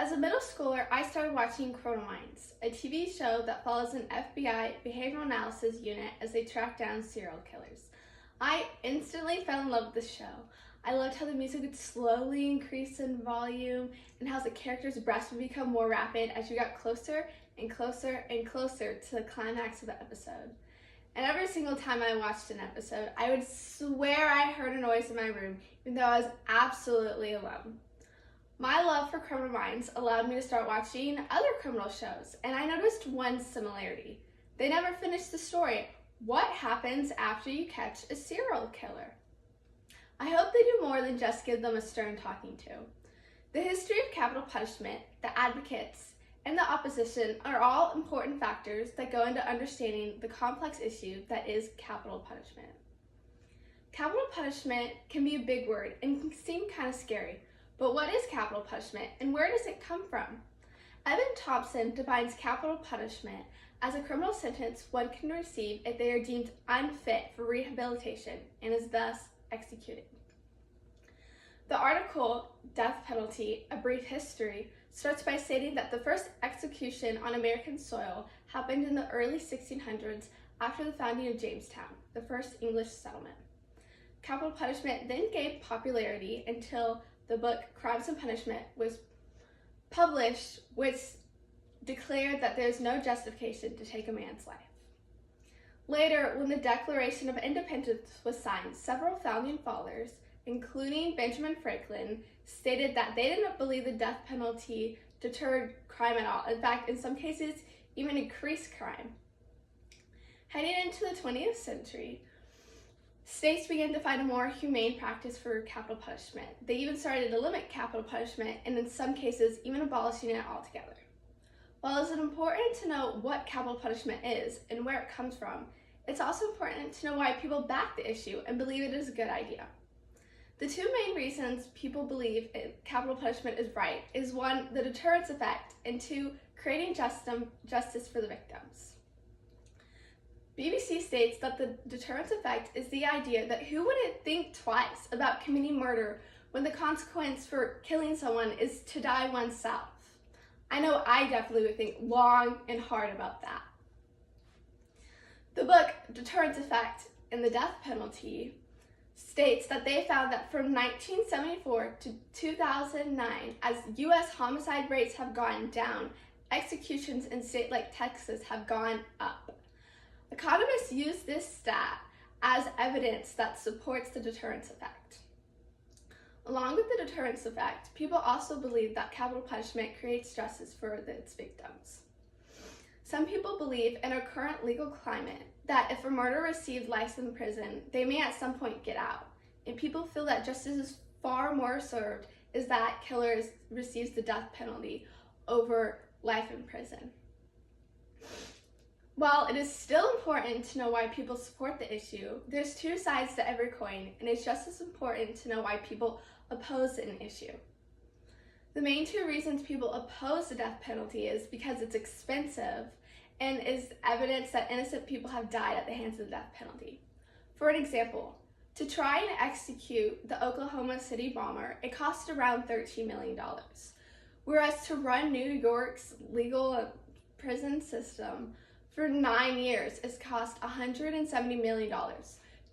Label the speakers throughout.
Speaker 1: As a middle schooler, I started watching Criminal Minds, a TV show that follows an FBI behavioral analysis unit as they track down serial killers. I instantly fell in love with the show. I loved how the music would slowly increase in volume and how the character's breaths would become more rapid as you got closer and closer and closer to the climax of the episode. And every single time I watched an episode, I would swear I heard a noise in my room, even though I was absolutely alone. My love for Criminal Minds allowed me to start watching other criminal shows, and I noticed one similarity. They never finished the story. What happens after you catch a serial killer? I hope they do more than just give them a stern talking to. The history of capital punishment, the advocates, and the opposition are all important factors that go into understanding the complex issue that is capital punishment. Capital punishment can be a big word and can seem kind of scary. But what is capital punishment and where does it come from? Evan Thompson defines capital punishment as a criminal sentence one can receive if they are deemed unfit for rehabilitation and is thus executed. The article, Death Penalty, A Brief History, starts by stating that the first execution on American soil happened in the early 1600s after the founding of Jamestown, the first English settlement. Capital punishment then gained popularity until the book Crimes and Punishment was published, which declared that there is no justification to take a man's life. Later, when the Declaration of Independence was signed, several founding fathers, including Benjamin Franklin, stated that they didn't believe the death penalty deterred crime at all. In fact, in some cases, even increased crime. Heading into the 20th century, states began to find a more humane practice for capital punishment. They even started to limit capital punishment and in some cases even abolishing it altogether. While it's important to know what capital punishment is and where it comes from, it's also important to know why people back the issue and believe it is a good idea. The two main reasons people believe capital punishment is right is one, the deterrence effect, and two, creating justice for the victims. BBC states that the deterrence effect is the idea that who wouldn't think twice about committing murder when the consequence for killing someone is to die oneself? I know I definitely would think long and hard about that. The book Deterrence Effect and the Death Penalty states that they found that from 1974 to 2009, as U.S. homicide rates have gone down, executions in states like Texas have gone up. Economists use this stat as evidence that supports the deterrence effect. Along with the deterrence effect, people also believe that capital punishment creates justice for its victims. Some people believe in our current legal climate that if a murderer received life in prison, they may at some point get out. And people feel that justice is far more served if that killer receives the death penalty over life in prison. While it is still important to know why people support the issue, there's two sides to every coin, and it's just as important to know why people oppose an issue. The main two reasons people oppose the death penalty is because it's expensive and is evidence that innocent people have died at the hands of the death penalty. For an example, to try and execute the Oklahoma City bomber, it cost around $13 million, whereas to run New York's legal prison system for 9 years, it's cost $170 million.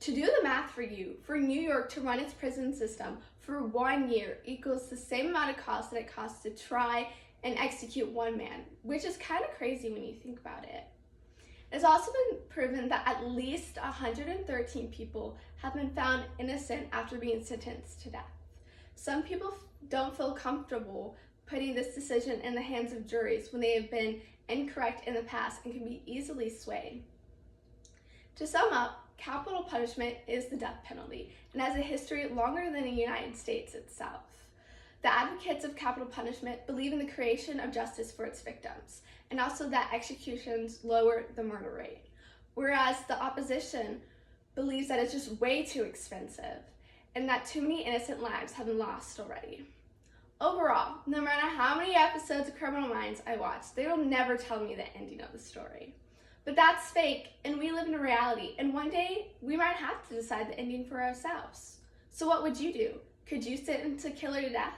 Speaker 1: To do the math for you, for New York to run its prison system for 1 year equals the same amount of cost that it costs to try and execute one man, which is kind of crazy when you think about it. It's also been proven that at least 113 people have been found innocent after being sentenced to death. Some people don't feel comfortable putting this decision in the hands of juries when they have been incorrect in the past and can be easily swayed. To sum up, capital punishment is the death penalty and has a history longer than the United States itself. The advocates of capital punishment believe in the creation of justice for its victims and also that executions lower the murder rate, whereas the opposition believes that it's just way too expensive and that too many innocent lives have been lost already. Overall, no matter how many episodes of Criminal Minds I watch, they will never tell me the ending of the story. But that's fake, and we live in a reality, and one day we might have to decide the ending for ourselves. So what would you do? Could you sentence a killer to death?